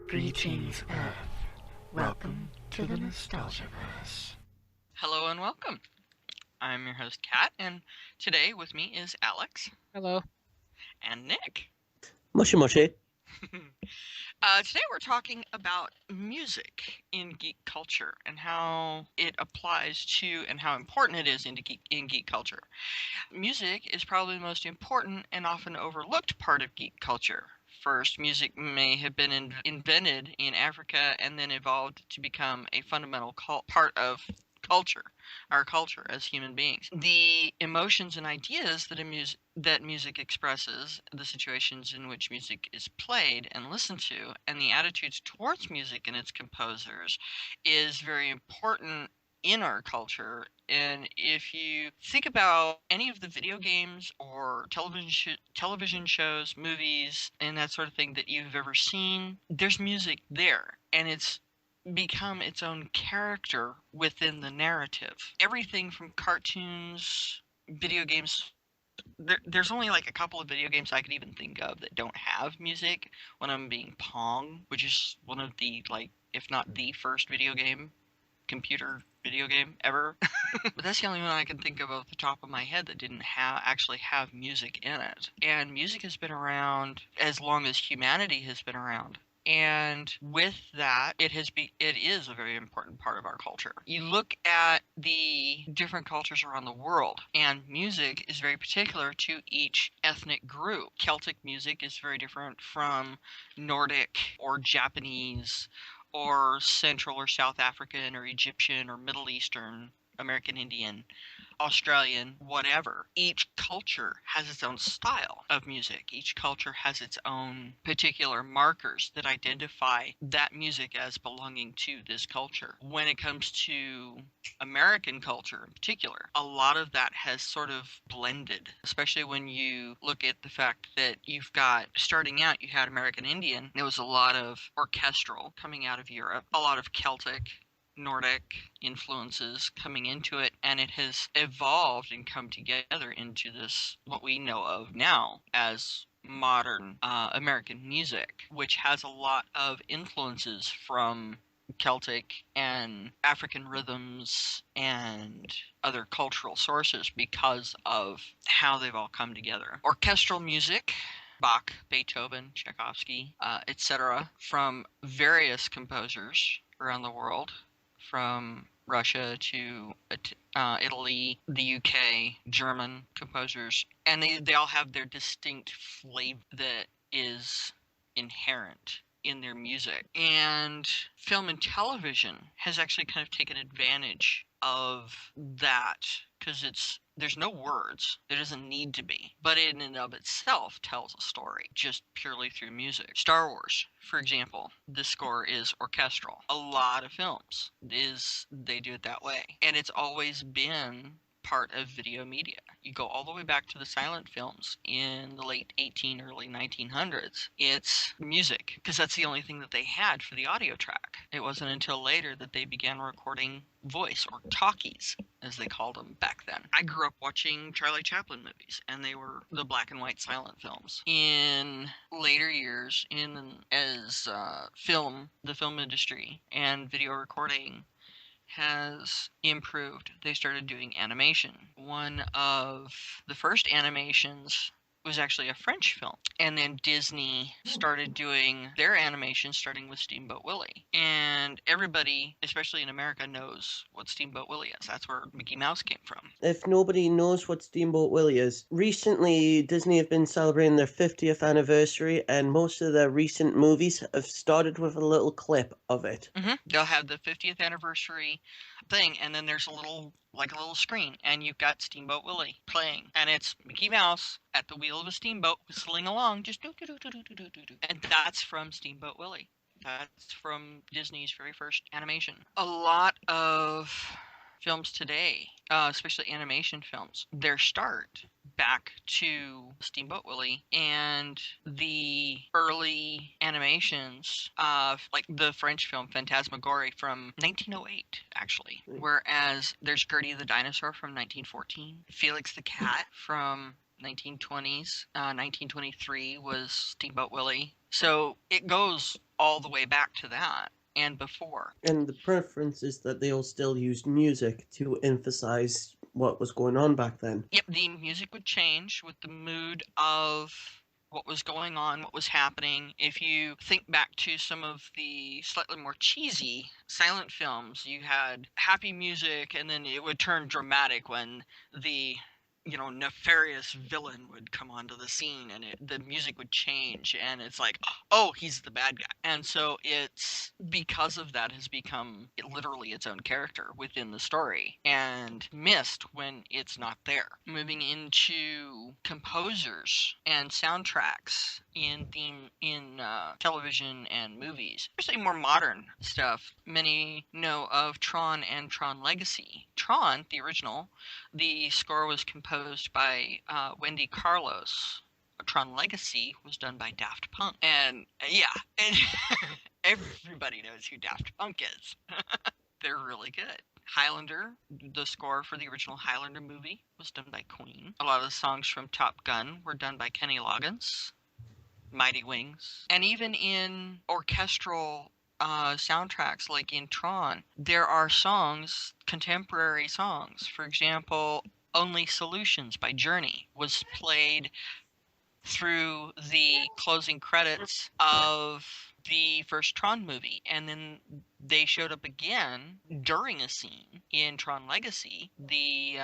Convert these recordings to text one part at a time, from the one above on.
Greetings, Earth. Welcome to the Nostalgiaverse. Hello and welcome. I'm your host, Katt, and today with me is Alex. Hello. And Nick. Mushy mushy. Today we're talking about music in geek culture and how it applies to and how important it is in geek culture. Music is probably the most important and often overlooked part of geek culture. First, music may have been invented in Africa and then evolved to become a fundamental part of our culture as human beings. The emotions and ideas that music expresses, the situations in which music is played and listened to, and the attitudes towards music and its composers is very important in our culture. And if you think about any of the video games or television shows, movies, and that sort of thing that you've ever seen, there's music there, and it's become its own character within the narrative. Everything from cartoons, video games. There's only like a couple of video games I could even think of that don't have music. One of them being Pong, which is one of the, if not the first computer video game ever. But that's the only one I can think of off the top of my head that didn't actually have music in it. And music has been around as long as humanity has been around. And with that, it is a very important part of our culture. You look at the different cultures around the world, and music is very particular to each ethnic group. Celtic music is very different from Nordic or Japanese or Central or South African or Egyptian or Middle Eastern, American Indian, Australian, whatever. Each culture has its own style of music. Each culture has its own particular markers that identify that music as belonging to this culture. When it comes to American culture in particular, a lot of that has sort of blended, especially when you look at the fact that you've got, starting out, you had American Indian. There was a lot of orchestral coming out of Europe, a lot of Celtic, Nordic influences coming into it, and it has evolved and come together into this, what we know of now as modern American music, which has a lot of influences from Celtic and African rhythms and other cultural sources because of how they've all come together. Orchestral music, Bach, Beethoven, Tchaikovsky, etc., from various composers around the world, from Russia to Italy, the UK, German composers, and they all have their distinct flavor that is inherent in their music. And film and television has actually kind of taken advantage of that because there's no words. There doesn't need to be. But in and of itself tells a story just purely through music. Star Wars, for example, the score is orchestral. A lot of films they do it that way. And it's always been part of video media. You go all the way back to the silent films in the late early 1900s. It's music, because that's the only thing that they had for the audio track. It wasn't until later that they began recording voice, or talkies, as they called them back then. I grew up watching Charlie Chaplin movies, and they were the black and white silent films. In later years, as the film industry and video recording has improved, they started doing animation. One of the first animations was actually a French film. And then Disney started doing their animation, starting with Steamboat Willie. And everybody, especially in America, knows what Steamboat Willie is. That's where Mickey Mouse came from. If nobody knows what Steamboat Willie is, recently Disney have been celebrating their 50th anniversary, and most of their recent movies have started with a little clip of it. Mm-hmm. They'll have the 50th anniversary thing, and then there's a little screen, and you've got Steamboat Willie playing, and it's Mickey Mouse at the wheel of a steamboat whistling along, just do, and that's from Steamboat Willie. That's from Disney's very first animation. A lot of films today, especially animation films, their start back to Steamboat Willie and the early animations of like the French film Phantasmagorie from 1908, actually. Whereas there's Gertie the Dinosaur from 1914, Felix the Cat from 1920s. 1923 was Steamboat Willie. So it goes all the way back to that and before. And the preference is that they all still used music to emphasize what was going on back then. Yep, the music would change with the mood of what was going on, what was happening. If you think back to some of the slightly more cheesy silent films, you had happy music and then it would turn dramatic when the nefarious villain would come onto the scene and the music would change and it's like, oh, he's the bad guy. And so it's because of that has become literally its own character within the story and missed when it's not there. Moving into composers and soundtracks in television and movies, especially more modern stuff. Many know of Tron and Tron Legacy. Tron, the original, the score was composed by Wendy Carlos. Tron Legacy was done by Daft Punk. And and everybody knows who Daft Punk is. They're really good. Highlander, the score for the original Highlander movie was done by Queen. A lot of the songs from Top Gun were done by Kenny Loggins. Mighty Wings. And even in orchestral soundtracks like in Tron, there are songs, contemporary songs. For example, Only Solutions by Journey was played through the closing credits of the first Tron movie, and then they showed up again during a scene in Tron Legacy. The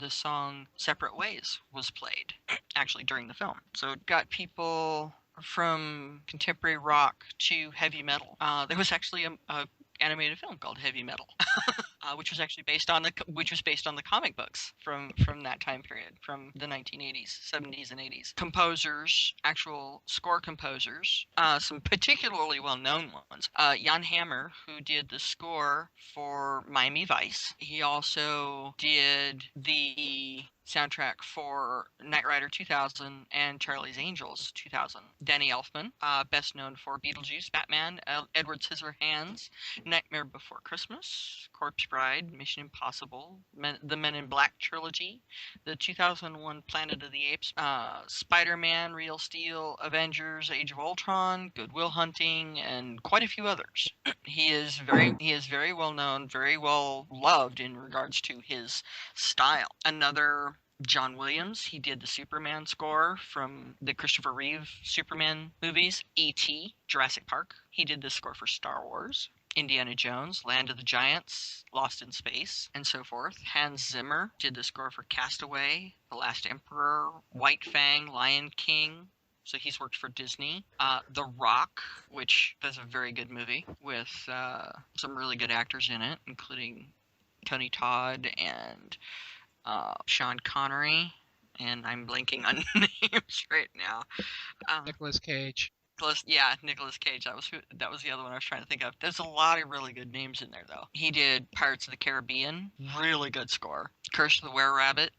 song Separate Ways was played actually during the film. So it got people from contemporary rock to heavy metal. There was actually a animated film called Heavy Metal, which was actually based on the comic books from that time period, from the 1980s, 70s, and 80s. Composers, actual score composers, some particularly well-known ones. Jan Hammer, who did the score for Miami Vice. He also did the soundtrack for Knight Rider 2000 and Charlie's Angels 2000. Danny Elfman, best known for Beetlejuice, Batman, Edward Scissorhands, Nightmare Before Christmas, Corpse Bride, Mission Impossible, the Men in Black trilogy, the 2001 Planet of the Apes, Spider-Man, Real Steel, Avengers, Age of Ultron, Good Will Hunting, and quite a few others. He is very well known, very well loved in regards to his style. Another John Williams, he did the Superman score from the Christopher Reeve Superman movies, E.T., Jurassic Park. He did the score for Star Wars, Indiana Jones, Land of the Giants, Lost in Space, and so forth. Hans Zimmer did the score for Castaway, The Last Emperor, White Fang, Lion King. So he's worked for Disney. The Rock, which is a very good movie with some really good actors in it, including Tony Todd and Sean Connery, and I'm blanking on names right now. Nicolas Cage. Nicolas Cage. That was the other one I was trying to think of. There's a lot of really good names in there, though. He did Pirates of the Caribbean, really good score. Curse of the Were-Rabbit,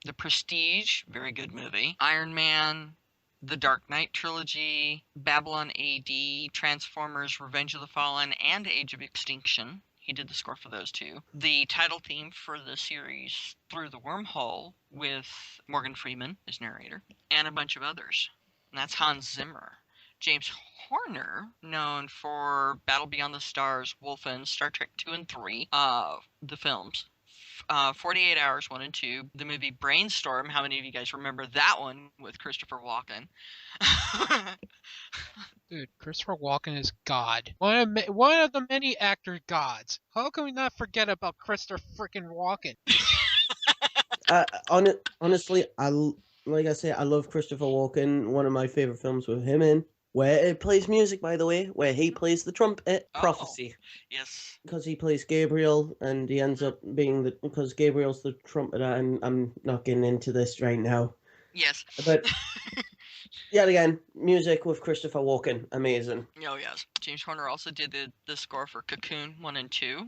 The Prestige, very good movie. Iron Man, the Dark Knight trilogy, Babylon AD, Transformers, Revenge of the Fallen, and Age of Extinction. He did the score for those two. The title theme for the series Through the Wormhole with Morgan Freeman as narrator, and a bunch of others. And that's Hans Zimmer. James Horner, known for Battle Beyond the Stars, Wolfen, Star Trek 2 and 3, the films. 48 Hours 1 and 2, the movie Brainstorm. How many of you guys remember that one with Christopher Walken? Dude, Christopher Walken is God. One of the many actor gods. How can we not forget about Christopher freaking Walken? Honestly, I love Christopher Walken. One of my favorite films with him in, where it plays music, by the way, where he plays the trumpet, Prophecy. Yes. Because he plays Gabriel, and he ends up being because Gabriel's the trumpeter, and I'm not getting into this right now. Yes. But yet again, music with Christopher Walken, amazing. Oh, yes. James Horner also did the score for Cocoon 1 and 2.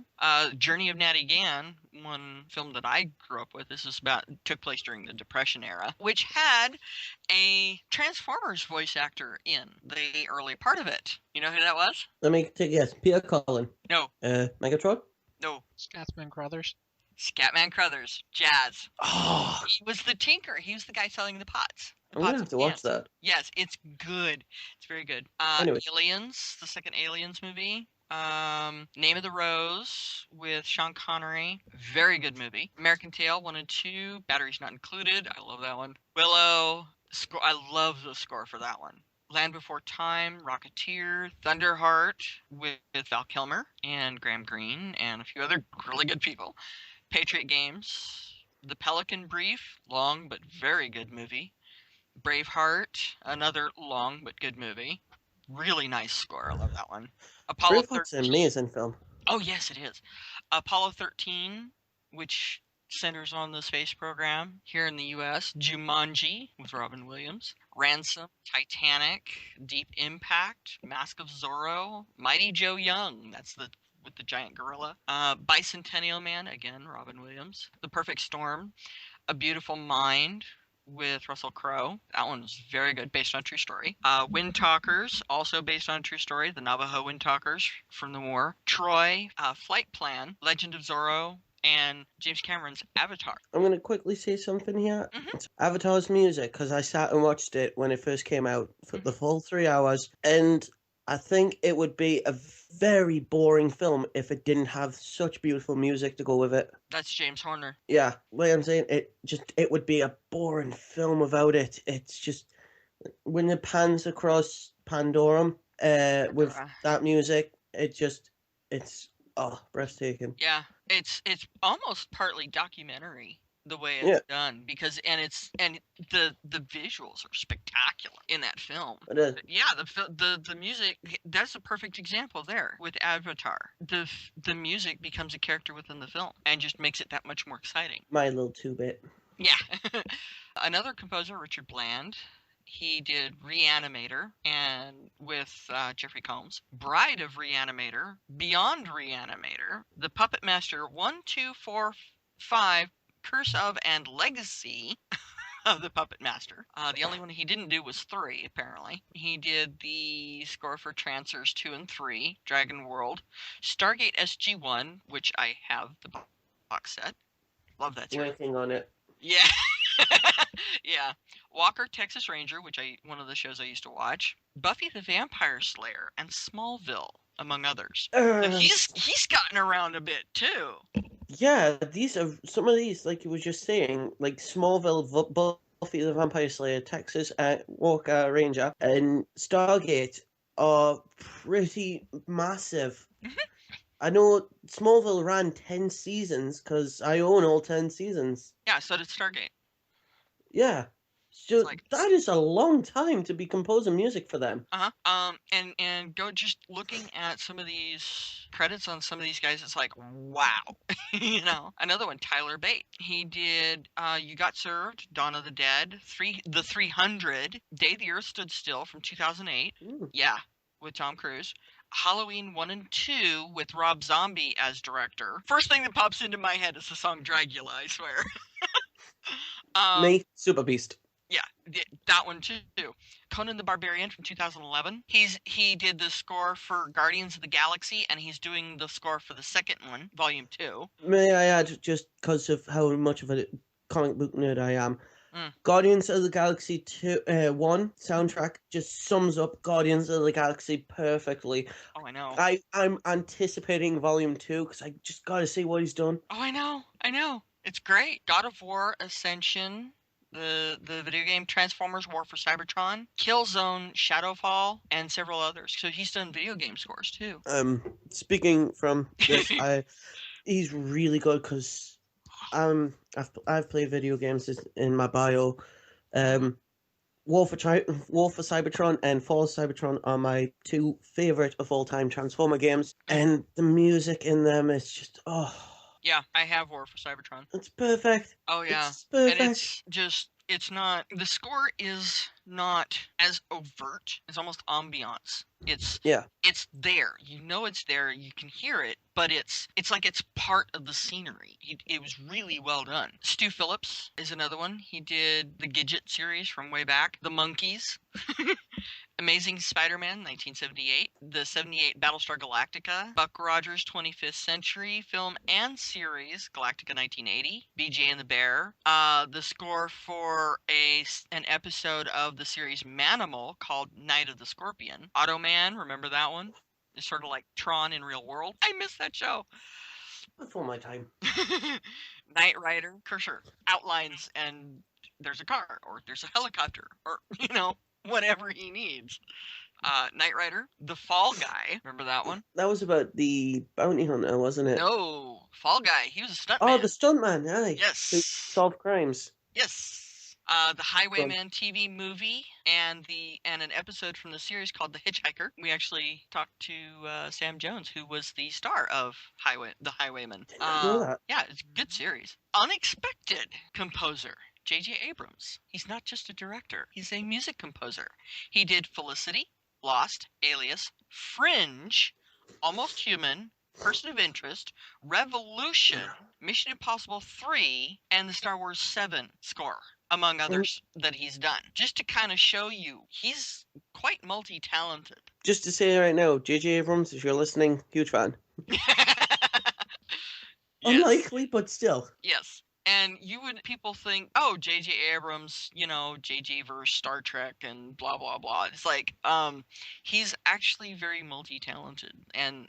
Journey of Natty Gann, one film that I grew up with. This took place during the Depression era, which had a Transformers voice actor in the early part of it. You know who that was? Let me take a guess. Peter Cullen. No. Megatron? No. Scotsman Crothers. Scatman Crothers, jazz. Oh, He was the tinker. He was the guy selling the pots. The I'm gonna pots have to and watch pans. that. Yes, it's good. It's very good. Anyway. Aliens, the second Aliens movie. Name of the Rose with Sean Connery. Very good movie. American Tail 1 and 2. Batteries Not Included. I love that one. Willow. Score. I love the score for that one. Land Before Time, Rocketeer, Thunderheart with Val Kilmer and Graham Greene and a few other really good people. Patriot Games, The Pelican Brief, long but very good movie. Braveheart, another long but good movie. Really nice score. I love that one. Apollo Braveheart's 13. an amazing film. Oh, yes, it is. Apollo 13, which centers on the space program here in the U.S. Jumanji with Robin Williams. Ransom, Titanic, Deep Impact, Mask of Zorro, Mighty Joe Young. That's the with the giant gorilla. Bicentennial Man, again, Robin Williams. The Perfect Storm, A Beautiful Mind with Russell Crowe. That one was very good, based on a true story. Wind Talkers, also based on a true story. The Navajo Wind Talkers from the war. Troy, Flight Plan, Legend of Zorro, and James Cameron's Avatar. I'm gonna quickly say something here. Mhm. It's Avatar's music, because I sat and watched it when it first came out for the full 3 hours, and I think it would be a very boring film if it didn't have such beautiful music to go with it. That's James Horner. Yeah, like I'm saying, it would be a boring film without it. It's just when it pans across Pandorum, with Pandora. that music, it's breathtaking. Yeah, it's almost partly documentary the way it's Yeah. done because and the visuals are spectacular in that film. It is. Yeah, the music, that's a perfect example there with Avatar. The music becomes a character within the film and just makes it that much more exciting. My little 2-bit. Yeah. Another composer, Richard Bland. He did Reanimator and with Jeffrey Combs, Bride of Reanimator, Beyond Reanimator, The Puppet Master 1, 2, 4, 5, Curse of and Legacy of the Puppet Master. The only one he didn't do was 3, apparently. He did the score for Trancers 2 and 3, Dragon World, Stargate SG-1, which I have the box set. Love that series. Working on it. Yeah. Yeah. Walker, Texas Ranger, which one of the shows I used to watch. Buffy the Vampire Slayer and Smallville, among others. So he's gotten around a bit too. Yeah, these are some of these, like you were just saying, like Smallville, Buffy the Vampire Slayer, Texas, Walker Ranger, and Stargate are pretty massive. I know Smallville ran 10 seasons because I own all 10 seasons. Yeah, so did Stargate. Yeah. So like- that is a long time to be composing music for them. And go just looking at some of these credits on some of these guys, it's like, wow. You know. Another one, Tyler Bate. He did You Got Served, Dawn of the Dead, The 300, Day the Earth Stood Still from 2008. Ooh. Yeah, with Tom Cruise. Halloween 1 and 2 with Rob Zombie as director. First thing that pops into my head is the song Dragula, I swear. Me, Super Beast. Yeah, that one too. Conan the Barbarian from 2011. He did the score for Guardians of the Galaxy, and he's doing the score for the second one, Volume 2. May I add, just because of how much of a comic book nerd I am, Mm. Guardians of the Galaxy 1 soundtrack just sums up Guardians of the Galaxy perfectly. Oh, I know. I'm anticipating Volume 2 because I just got to see what he's done. Oh, I know. It's great. God of War Ascension, the video game, Transformers War for Cybertron, Killzone Shadowfall, and several others. So he's done video game scores too. Speaking from this, he's really good because I've played video games in my bio. War for Cybertron and Fall of Cybertron are my 2 favorite of all time Transformer games, and the music in them is just Yeah, I have War for Cybertron. it's perfect. Oh yeah, It's perfect. and it's not. The score is not as overt. It's almost ambiance. Yeah. It's there. You know it's there. You can hear it, but it's like it's part of the scenery. It was really well done. Stu Phillips is another one. He did the Gidget series from way back. The Monkees. Amazing Spider-Man, 1978. The 78 Battlestar Galactica. Buck Rogers' 25th Century film and series, Galactica 1980. BJ and the Bear. The score for an episode of the series Manimal called Night of the Scorpion. Automan, remember that one? It's sort of like Tron in real world. I miss that show. Before my time. Knight Rider. Cursor outlines and there's a car or there's a helicopter or, whatever he needs. Knight Rider, The Fall Guy. Remember that one? That was about the bounty hunter, wasn't it? No, Fall Guy. He was a stuntman. Oh, the stuntman, aye. Yes. Who solved crimes. Yes. The Highwayman TV movie and an episode from the series called The Hitchhiker. We actually talked to Sam Jones, who was the star of The Highwayman. Did not know that. Yeah, it's a good series. Unexpected composer. J.J. Abrams. He's not just a director. He's a music composer. He did Felicity, Lost, Alias, Fringe, Almost Human, Person of Interest, Revolution, Mission Impossible 3, and the Star Wars 7 score, among others that he's done. Just to kind of show you, he's quite multi-talented. Just to say right now, J.J. Abrams, if you're listening, huge fan. Yes. Unlikely, but still. Yes. And people think, oh, J.J. Abrams, JJ-verse, Star Trek, and blah, blah, blah. It's like, he's actually very multi-talented. And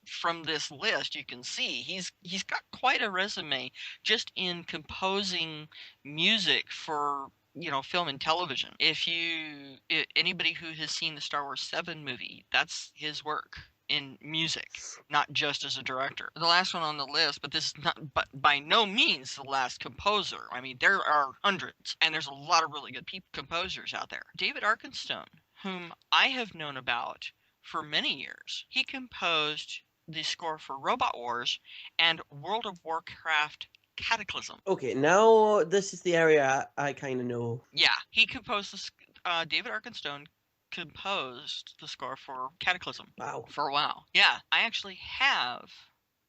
from this list, you can see he's got quite a resume just in composing music for, film and television. Anybody who has seen the Star Wars 7 movie, that's his work in music, not just as a director. The last one on the list, but this is but by no means the last composer. I mean, there are hundreds, and there's a lot of really good composers out there. David Arkenstone, whom I have known about for many years. He composed the score for Robot Wars and World of Warcraft Cataclysm. Okay, now this is the area I kind of know. Yeah, he composed David Arkenstone composed the score for Cataclysm. Wow. For a while. Yeah, I actually have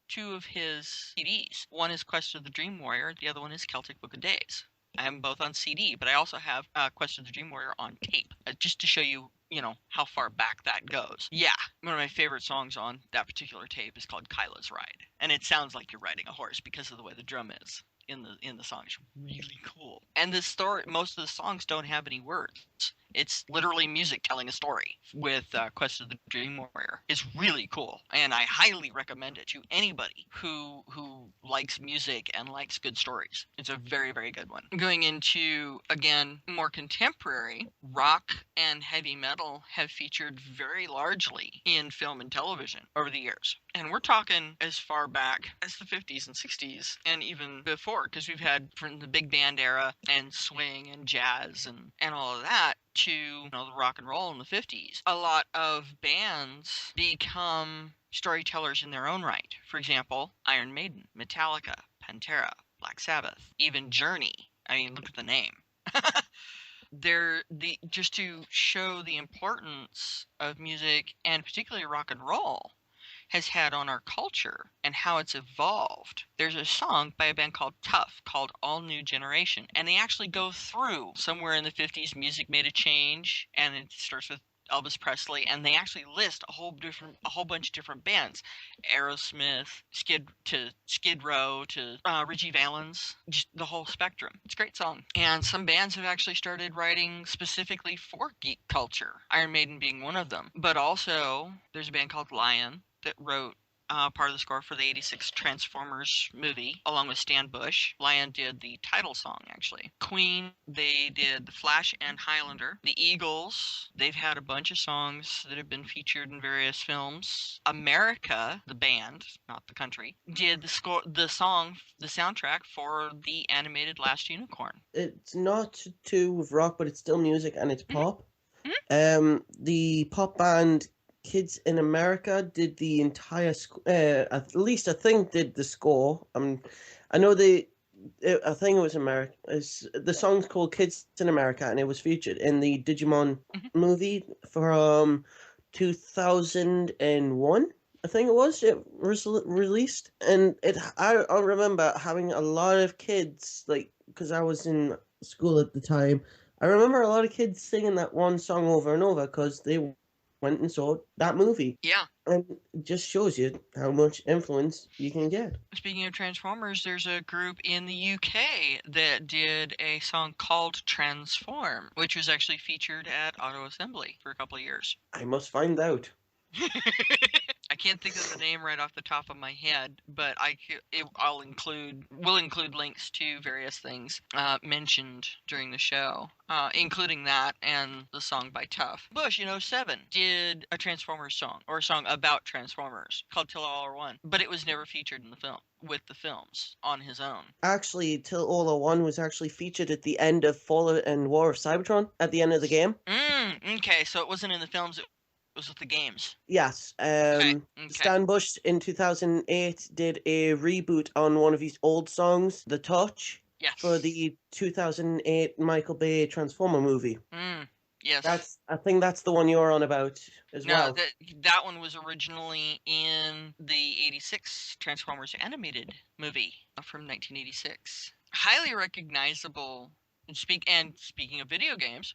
2 of his CDs. One is Quest of the Dream Warrior, the other one is Celtic Book of Days. I have them both on CD, but I also have Quest of the Dream Warrior on tape, just to show you, how far back that goes. Yeah, one of my favorite songs on that particular tape is called Kyla's Ride, and it sounds like you're riding a horse because of the way the drum is in the song. It's really cool. And the story, most of the songs don't have any words. It's literally music telling a story with Quest of the Dream Warrior. It's really cool, and I highly recommend it to anybody who likes music and likes good stories. It's a very, very good one. Going into, again, more contemporary, rock and heavy metal have featured very largely in film and television over the years. And we're talking as far back as the 50s and 60s, and even before, because we've had from the big band era and swing and jazz and all of that to the rock and roll in the 50s. A lot of bands become storytellers in their own right. For example, Iron Maiden, Metallica, Pantera, Black Sabbath, even Journey. I mean, look at the name. Just to show the importance of music, and particularly rock and roll, has had on our culture and how it's evolved. There's a song by a band called Tough called All New Generation, and they actually go through somewhere in the 50s music made a change, and it starts with Elvis Presley, and they actually list a whole bunch of different bands. Aerosmith, Skid Row to Richie Valens, just the whole spectrum. It's a great song. And some bands have actually started writing specifically for geek culture, Iron Maiden being one of them. But also, there's a band called Lion that wrote part of the score for the 86 Transformers movie, along with Stan Bush. Lion did the title song, actually. Queen, they did The Flash and Highlander. The Eagles, they've had a bunch of songs that have been featured in various films. America, the band, not the country, did the soundtrack for the animated Last Unicorn. It's not to do with rock, but it's still music and it's pop. The pop band Kids in America did the entire at least I think did the score. I know they I think it was America. The song's called "Kids in America," and it was featured in the Digimon Mhm. movie from 2001. I think it was. It was released, and I remember having a lot of kids, like, because I was in school at the time. I remember a lot of kids singing that one song over and over because they went and saw that movie, Yeah. and it just shows you how much influence you can get. Speaking of Transformers, there's a group in the UK that did a song called Transform, which was actually featured at Auto Assembly for a couple of years. I must find out. I can't think of the name right off the top of my head, but we'll include links to various things mentioned during the show, including that and the song by Tough. Bush in '07 did a Transformers song, or a song about Transformers called Till All Are One, but it was never featured in the film with the films on his own. Actually, Till All Are One was actually featured at the end of Fall and War of Cybertron at the end of the game. Okay, so it wasn't in the films. It was with the games. Yes. Okay. Stan Bush in 2008 did a reboot on one of his old songs, The Touch, Yes. for the 2008 Michael Bay Transformer movie. Yes. I think that's the one you're on about as well. That one was originally in the '86 Transformers animated movie from 1986. Highly recognizable. Speaking of video games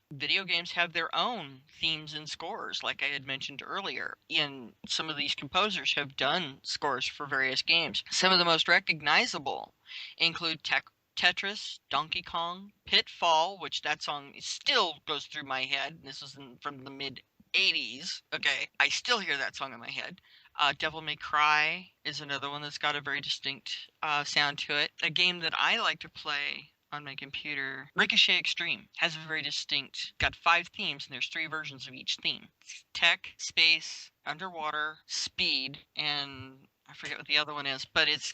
have their own themes and scores, like I had mentioned earlier. And some of these composers have done scores for various games. Some of the most recognizable include Tetris, Donkey Kong, Pitfall, which that song still goes through my head. This was from the mid '80s. Okay, I still hear that song in my head. Devil May Cry is another one that's got a very distinct sound to it. A game that I like to play on my computer, Ricochet Extreme, has a very distinct, got 5 themes, and there's 3 versions of each theme. Tech, space, underwater, speed, and I forget what the other one is, but it's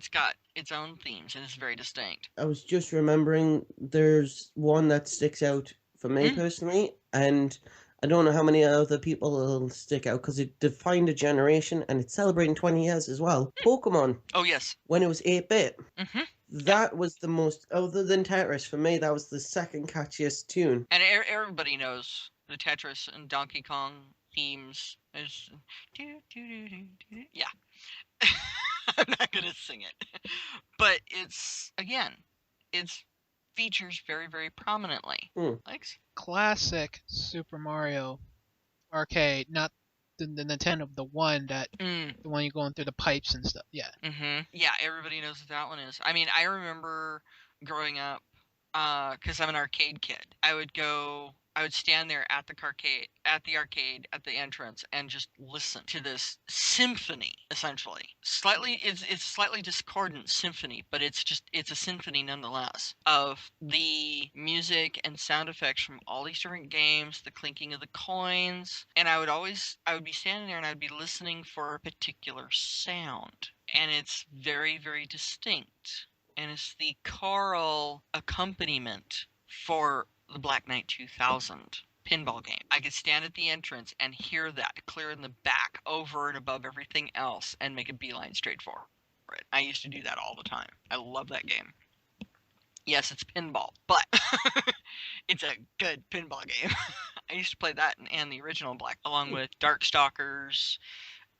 got its own themes, and it's very distinct. I was just remembering there's one that sticks out for me personally, and I don't know how many other people will stick out because it defined a generation and it's celebrating 20 years as well. Pokemon. Oh, yes. When it was 8-bit. Mm-hmm. That was the most, other than Tetris, for me, that was the second catchiest tune. And everybody knows the Tetris and Donkey Kong themes. Yeah. I'm not going to sing it. But it's features very, very prominently. Thanks. Classic Super Mario arcade, not the Nintendo, the one the one you're going through the pipes and stuff. Yeah. Yeah, everybody knows what that one is. I mean, I remember growing up, because I'm an arcade kid. I would stand there at the arcade at the entrance and just listen to this symphony, essentially. It's slightly discordant symphony, but it's a symphony nonetheless of the music and sound effects from all these different games, the clinking of the coins, and I would be standing there and I'd be listening for a particular sound, and it's very, very distinct. And it's the choral accompaniment for the Black Knight 2000 pinball game. I could stand at the entrance and hear that clear in the back over and above everything else and make a beeline straight for it. I used to do that all the time. I love that game. Yes, it's pinball, but it's a good pinball game. I used to play that and the original Black, along with Darkstalkers,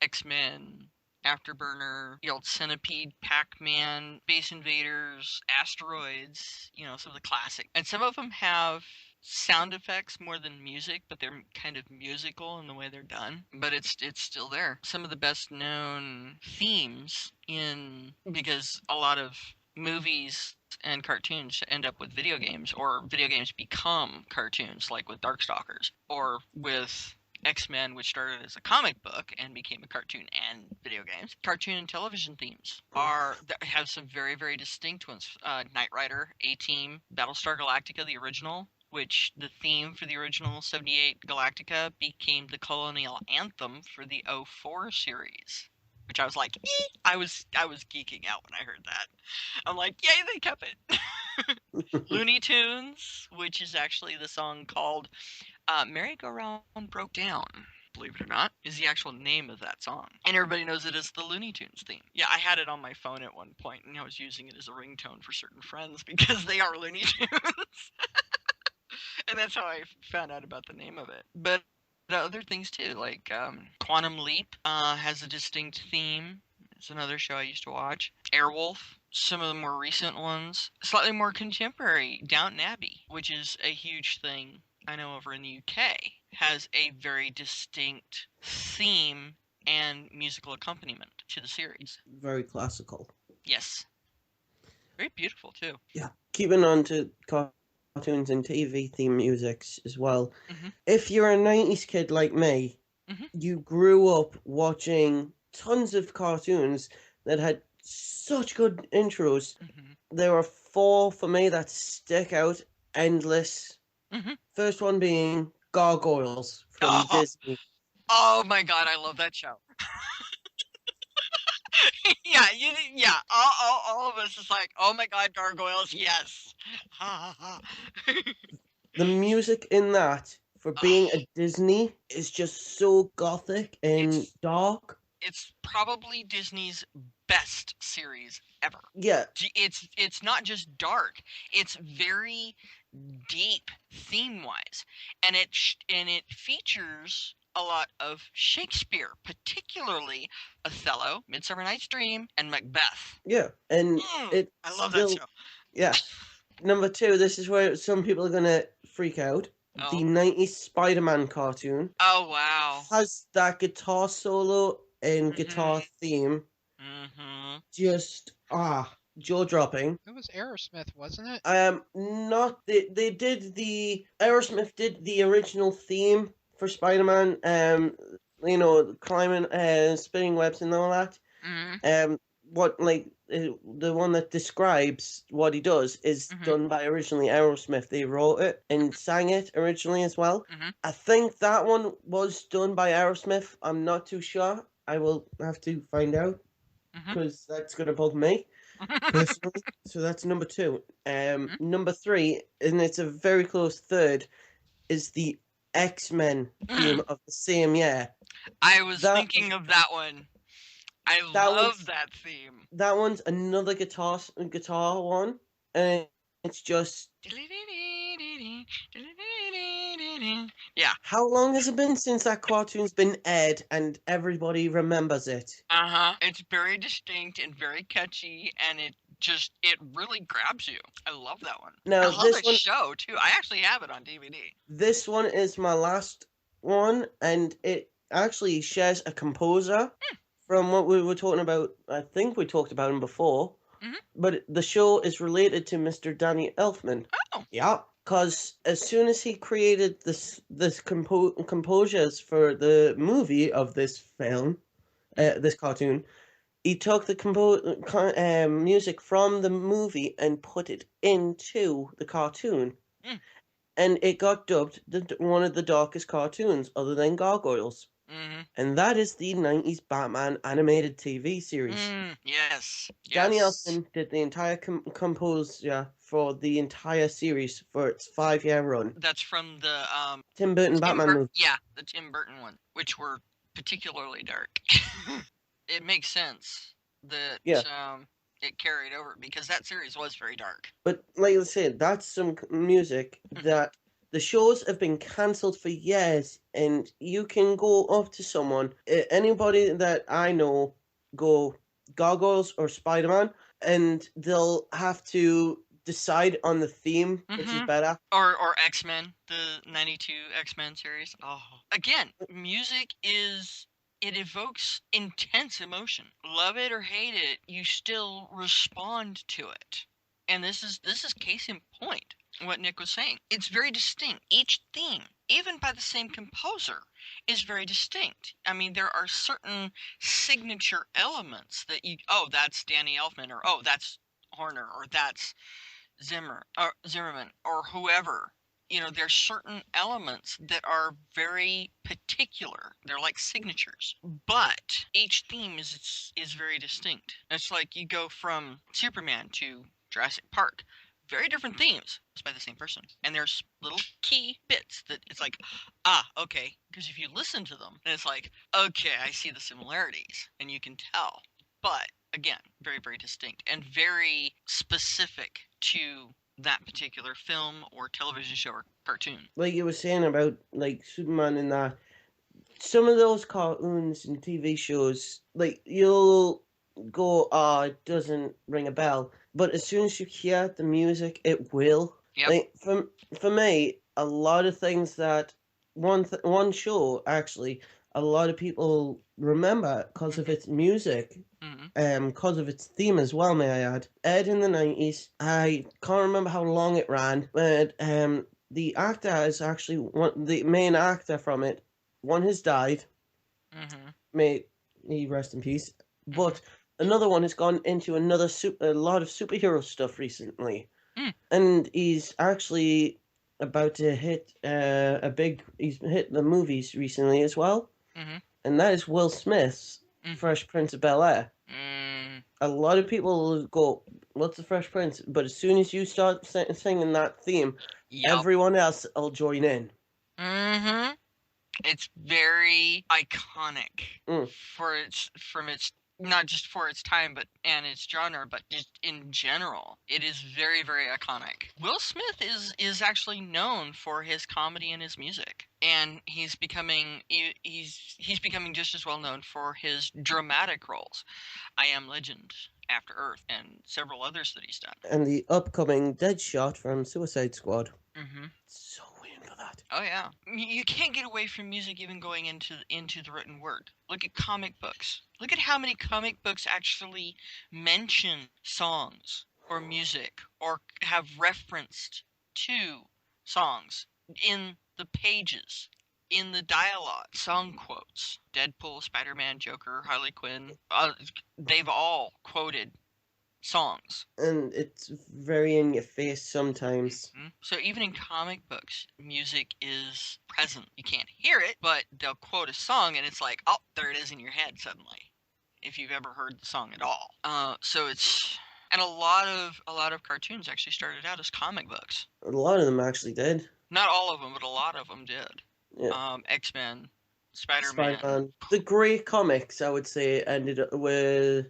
X-Men, Afterburner, the old Centipede, Pac-Man, Space Invaders, Asteroids, some of the classic. And some of them have sound effects more than music, but they're kind of musical in the way they're done. But it's still there. Some of the best known themes because a lot of movies and cartoons end up with video games, or video games become cartoons, like with Darkstalkers, or with X-Men, which started as a comic book and became a cartoon and video games. Cartoon and television themes have some very, very distinct ones. Knight Rider, A-Team, Battlestar Galactica, the original, which the theme for the original 78 Galactica became the colonial anthem for the '04 series. Which I was like, I was geeking out when I heard that. I'm like, yay, they kept it. Looney Tunes, which is actually the song called Merry Go Round Broke Down. believe it or not, is the actual name of that song. And everybody knows it as the Looney Tunes theme. Yeah, I had it on my phone at one point, and I was using it as a ringtone for certain friends because they are Looney Tunes. And that's how I found out about the name of it. But other things too, like Quantum Leap has a distinct theme. It's another show I used to watch. Airwolf, some of the more recent ones. Slightly more contemporary, Downton Abbey, which is a huge thing I know over in the UK, has a very distinct theme and musical accompaniment to the series. Very classical. Yes. Very beautiful too. Yeah. Keeping on to cartoons and TV theme musics as well. Mm-hmm. If you're a 90s kid like me, you grew up watching tons of cartoons that had such good intros. There are 4 for me that stick out endless. First one being Gargoyles from Disney. Oh my god, I love that show. Yeah, all of us is like, oh my god, Gargoyles, yes. The music in that, for being a Disney, is just so gothic and dark. It's probably Disney's best series ever. Yeah. It's not just dark, it's very deep theme-wise, and it features a lot of Shakespeare, particularly Othello, Midsummer Night's Dream, and Macbeth. Yeah, and I love that show. Yeah. Number 2, this is where some people are gonna freak out. The 90s Spider-Man cartoon. Oh wow. Has that guitar solo and guitar theme. Just jaw-dropping. It was Aerosmith, wasn't it? Not they did the Aerosmith did the original theme for Spider-Man. Climbing, spinning webs and all that. The one that describes what he does is done by originally Aerosmith. They wrote it and sang it originally as well. I think that one was done by Aerosmith. I'm not too sure. I will have to find out because that's going to bug me personally. So that's number 2. Number 3, and it's a very close third, is the X-Men theme of the same year. I was thinking of that one. I love that theme. That one's another guitar one, and it's just... Yeah. How long has it been since that cartoon's been aired and everybody remembers it? It's very distinct and very catchy, and it really grabs you. I love that one. Now, I love that show too. I actually have it on DVD. This one is my last one, and it actually shares a composer from what we were talking about. I think we talked about him before, but the show is related to Mr. Danny Elfman. Oh. Yeah, because as soon as he created this composures for the movie of this film, this cartoon, he took the music from the movie and put it into the cartoon. And it got dubbed one of the darkest cartoons other than Gargoyles. And that is the 90s Batman animated TV series. Yes. Danny Elfman did the entire composure for the entire series for its 5-year run. That's from the Tim Burton Batman movie. Yeah, the Tim Burton one, which were particularly dark. It makes sense that it carried over because that series was very dark. But like I said, that's some music that the shows have been cancelled for years, and you can go up to someone, anybody that I know, go Gargoyles or Spider-Man, and they'll have to decide on the theme, which is better. Or X-Men, the 92 X-Men series. Oh, again, music it evokes intense emotion. Love it or hate it, you still respond to it. And this is case in point, what Nick was saying. It's very distinct. Each theme, even by the same composer, is very distinct. I mean, there are certain signature elements that that's Danny Elfman, or that's Horner, or that's Zimmerman, or whoever. There's certain elements that are very particular. They're like signatures. But each theme is very distinct. It's like you go from Superman to Jurassic Park. very different themes by the same person. And there's little key bits that it's like, okay. Because if you listen to them, then it's like, okay, I see the similarities, and you can tell. But again, very, very distinct and very specific to that particular film or television show or cartoon. Like you were saying about like Superman and that, some of those cartoons and TV shows, like you'll go, it doesn't ring a bell, but as soon as you hear the music, it will. Yep. Like for me, a lot of things that one show actually, a lot of people remember because of its music. Because of its theme as well, may I add. Aired in the 90s. I can't remember how long it ran, but the actor is actually the main actor from it. One has died. May he rest in peace. But another one has gone into a lot of superhero stuff recently. And he's actually about to hit he's hit the movies recently as well. And that is Will Smith's Fresh Prince of Bel-Air. A lot of people will go, what's the Fresh Prince? But as soon as you start singing that theme, everyone else will join in. It's very iconic from its not just for its time and its genre, but just in general. It is very, very iconic. Will Smith is actually known for his comedy and his music, and he's becoming just as well known for his dramatic roles. I Am Legend, After Earth, and several others that he's done. And the upcoming Deadshot from Suicide Squad. So waiting for that. Oh yeah, you can't get away from music even going into the written word. Look at comic books. Look at how many comic books actually mention songs or music or have referenced to songs in the pages, in the dialogue, song quotes. Deadpool, Spider-Man, Joker, Harley Quinn, they've all quoted songs. And it's very in your face sometimes. So even in comic books, music is present. You can't hear it, but they'll quote a song and it's like, oh, there it is in your head suddenly, if you've ever heard the song at all. So it's... And a lot of cartoons actually started out as comic books. A lot of them actually did. Not all of them, but a lot of them did. Yeah. X-Men, Spider-Man. The great comics, I would say, ended up with...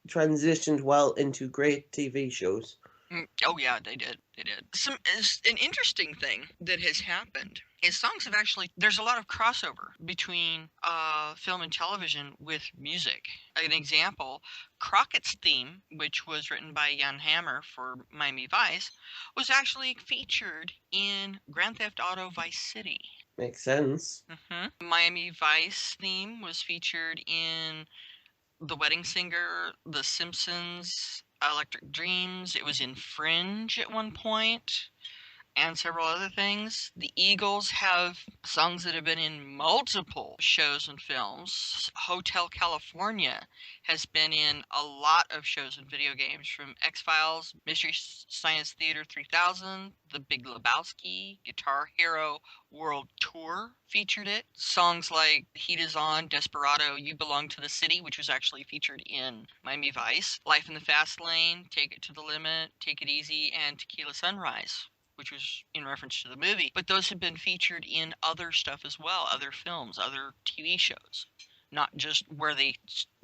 transitioned well into great TV shows. Oh yeah, they did. An interesting thing that has happened is songs have actually, there's a lot of crossover between film and television with music. An example, Crockett's theme, which was written by Jan Hammer for Miami Vice, was actually featured in Grand Theft Auto Vice City. Makes sense. Miami Vice theme was featured in The Wedding Singer, The Simpsons, Electric Dreams. It was in Fringe at one point, and several other things. The Eagles have songs that have been in multiple shows and films. Hotel California has been in a lot of shows and video games, from X-Files, Mystery Science Theater 3000, The Big Lebowski, Guitar Hero World Tour featured it. Songs like Heat Is On, Desperado, You Belong to the City, which was actually featured in Miami Vice, Life in the Fast Lane, Take It to the Limit, Take It Easy, and Tequila Sunrise, which was in reference to the movie. But those have been featured in other stuff as well, other films, other TV shows. Not just where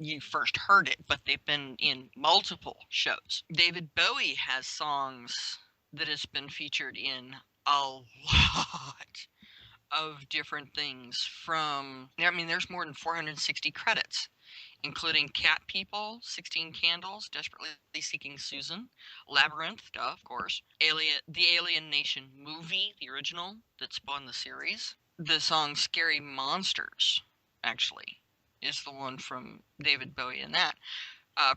you first heard it, but they've been in multiple shows. David Bowie has songs that has been featured in a lot of different things from... I mean, there's more than 460 credits, including Cat People, 16 Candles, Desperately Seeking Susan, Labyrinth, of course, the Alien Nation movie, the original, that spawned the series. The song Scary Monsters, actually, is the one from David Bowie in that.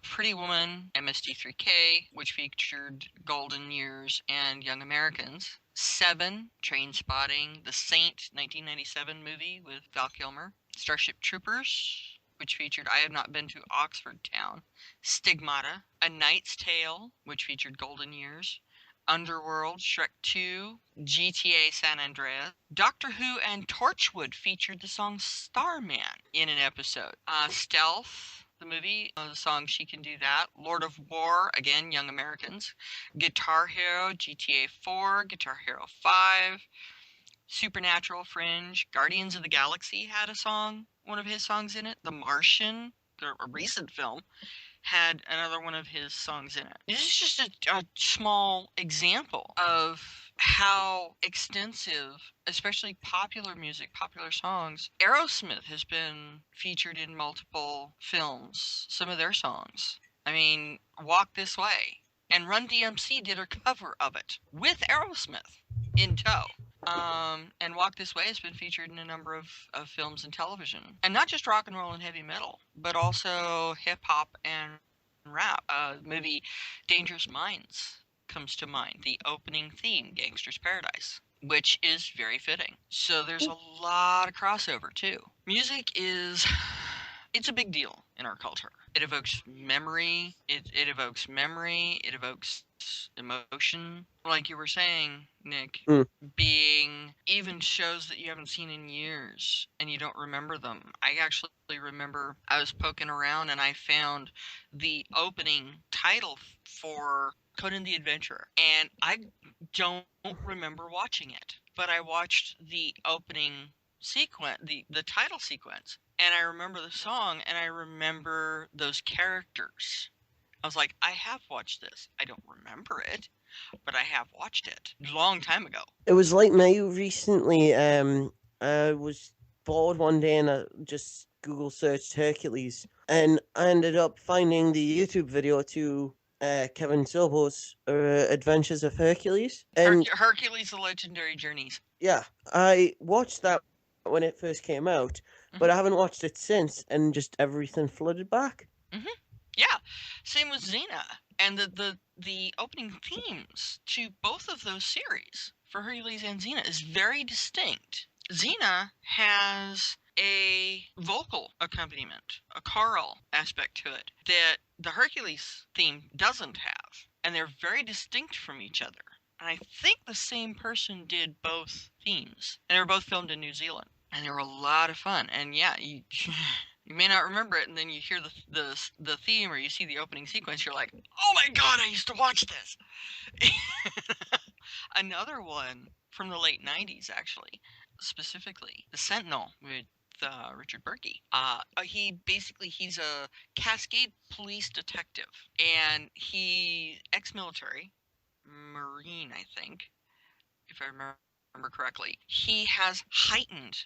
Pretty Woman, MST3K, which featured Golden Years and Young Americans. Seven, Trainspotting, The Saint, 1997 movie with Val Kilmer. Starship Troopers, which featured I Have Not Been to Oxford Town. Stigmata, A Knight's Tale, which featured Golden Years. Underworld, Shrek 2, GTA San Andreas. Doctor Who and Torchwood featured the song Starman in an episode. Stealth, the movie, the song She Can Do That. Lord of War, again, Young Americans. Guitar Hero, GTA 4, Guitar Hero 5. Supernatural, Fringe. Guardians of the Galaxy had a song, one of his songs in it. The Martian, a recent film, had another one of his songs in it. This is just a small example of how extensive, especially popular music, popular songs. Aerosmith has been featured in multiple films, some of their songs. I mean, Walk This Way. And Run DMC did a cover of it with Aerosmith in tow. And Walk This Way has been featured in a number of films and television. And not just rock and roll and heavy metal, but also hip hop and rap. Movie Dangerous Minds comes to mind. The opening theme, Gangster's Paradise, which is very fitting. So there's a lot of crossover too. Music it's a big deal in our culture. It evokes memory. It evokes memory. It evokes emotion. Like you were saying, Nick, being even shows that you haven't seen in years and you don't remember them. I actually remember I was poking around and I found the opening title for Conan the Adventurer, and I don't remember watching it, but I watched the opening sequence, the title sequence, and I remember the song and I remember those characters. I was like, I have watched this. I don't remember it, but I have watched it a long time ago. It was like me recently. I was bored one day and I just Google searched Hercules, and I ended up finding the YouTube video to Kevin Sorbo's Adventures of Hercules. And Hercules: The Legendary Journeys. yeah, I watched that when it first came out, but I haven't watched it since, and just everything flooded back. Yeah, same with Xena, and the opening themes to both of those series for Hercules and Xena is very distinct. Xena has a vocal accompaniment, a choral aspect to it that the Hercules theme doesn't have, and they're very distinct from each other. And I think the same person did both themes, and they were both filmed in New Zealand, and they were a lot of fun. And yeah, you may not remember it, and then you hear the theme or you see the opening sequence, you're like, oh my god, I used to watch this. Another one from the late 90s, actually, specifically, The Sentinel with Richard Burke. He's a Cascade police detective, and he ex-military, Marine, I think, if I remember correctly. He has heightened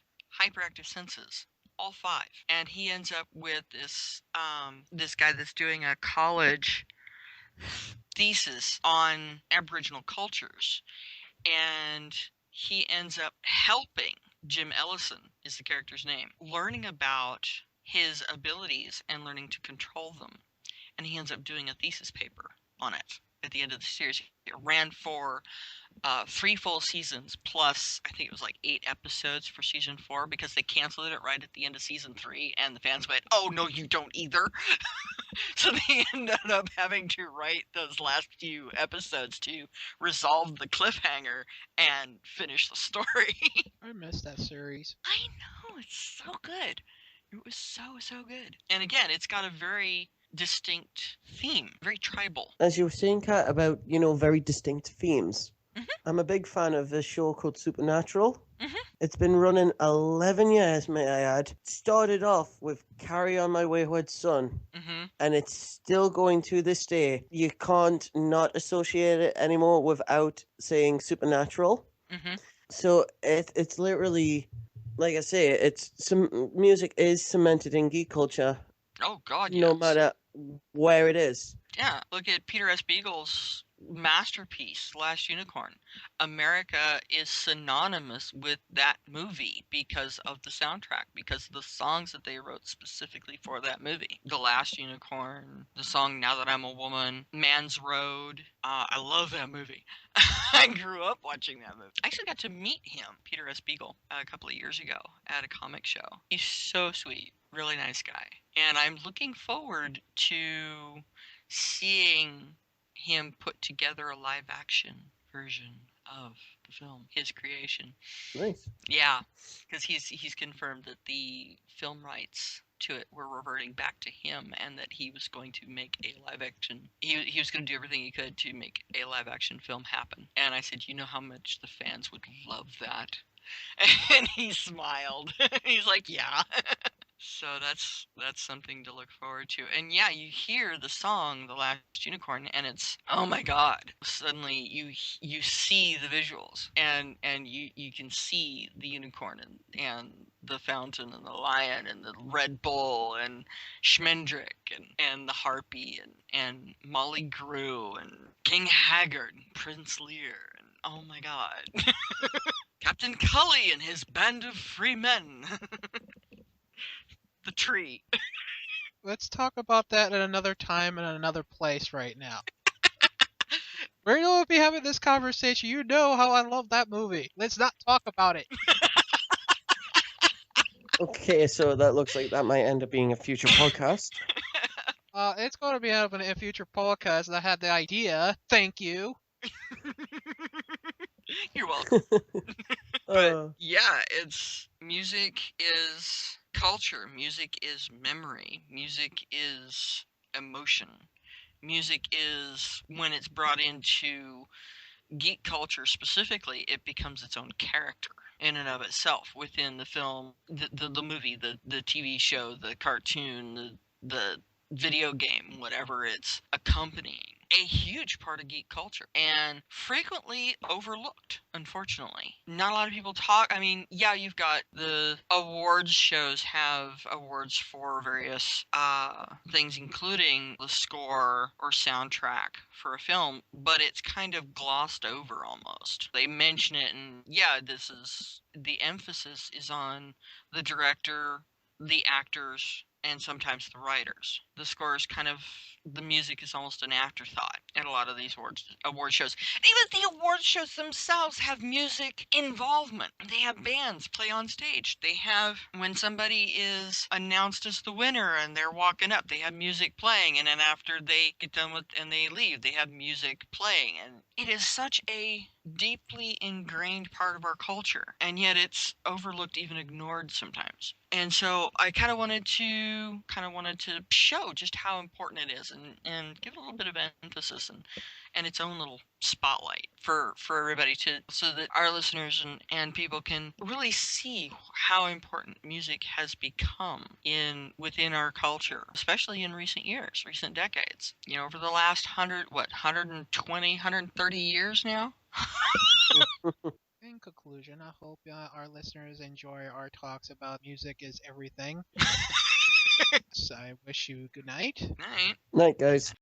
hyperactive senses, all 5, and he ends up with this guy that's doing a college thesis on Aboriginal cultures, and he ends up helping Jim Ellison is the character's name, learning about his abilities and learning to control them, and he ends up doing a thesis paper on it at the end of the series. It ran for 3 full seasons, plus I think it was like 8 episodes for season 4, because they canceled it right at the end of season 3, and the fans went, oh no, you don't either. So they ended up having to write those last few episodes to resolve the cliffhanger and finish the story. I missed that series. I know, it's so good. It was so good. And again, it's got a very distinct theme, very tribal. As you were saying, Katt, about, very distinct themes. I'm a big fan of a show called Supernatural. It's been running 11 years, may I add. It started off with Carry On My Wayward Son, and it's still going to this day. You can't not associate it anymore without saying Supernatural. So it's literally, like I say, it's some music is cemented in geek culture. Oh God, yes. No matter where it is. Yeah, look at Peter S. Beagle's masterpiece, Last Unicorn. America is synonymous with that movie because of the soundtrack, because of the songs that they wrote specifically for that movie. The Last Unicorn, the song Now That I'm a Woman, Man's Road. I love that movie. I grew up watching that movie. I actually got to meet him, Peter S. Beagle, a couple of years ago at a comic show. He's so sweet, really nice guy. And I'm looking forward to seeing him put together a live action version of the film, his creation. Nice. Yeah, because he's confirmed that the film rights to it were reverting back to him, and that he was going to make a live action. He was going to do everything he could to make a live action film happen. And I said, you know how much the fans would love that? And he smiled. He's like, yeah. So that's something to look forward to. And yeah, you hear the song "The Last Unicorn" and it's, oh my god. Suddenly you see the visuals, and you can see the unicorn and the fountain and the lion and the Red Bull and Schmendrick and the harpy and Molly Grew and King Haggard and Prince Lear, and oh my god. Captain Cully and his band of free men. The tree. Let's talk about that at another time and another place right now. We're going to be having this conversation. You know how I love that movie. Let's not talk about it. Okay, so that looks like that might end up being a future podcast. It's going to be happening in a future podcast. I had the idea. Thank you. You're welcome. But Uh, yeah, it's music is culture. Music is memory. Music is emotion. Music is, when it's brought into geek culture specifically, it becomes its own character in and of itself within the film, the movie, the TV show, the cartoon, the video game, whatever it's accompanying. A huge part of geek culture and frequently overlooked, unfortunately. Not a lot of people talk. I mean, yeah, you've got the awards shows have awards for various things, including the score or soundtrack for a film, but it's kind of glossed over almost. They mention it, and yeah, this is the emphasis is on the director, the actors, and sometimes the writers. The score is kind of, the music is almost an afterthought at a lot of these award shows. Even the award shows themselves have music involvement. They have bands play on stage. They have, when somebody is announced as the winner and they're walking up, they have music playing, and then after they get done with and they leave, they have music playing. And it is such a deeply ingrained part of our culture, and yet it's overlooked, even ignored sometimes. And so I kind of wanted to show just how important it is, and give it a little bit of emphasis and its own little spotlight for everybody, to so that our listeners and people can really see how important music has become within our culture, especially in recent years, recent decades. You know, over the last 120, 130 years now. In conclusion, I hope our listeners enjoy our talks about music is everything. So I wish you good night. Night. night, guys.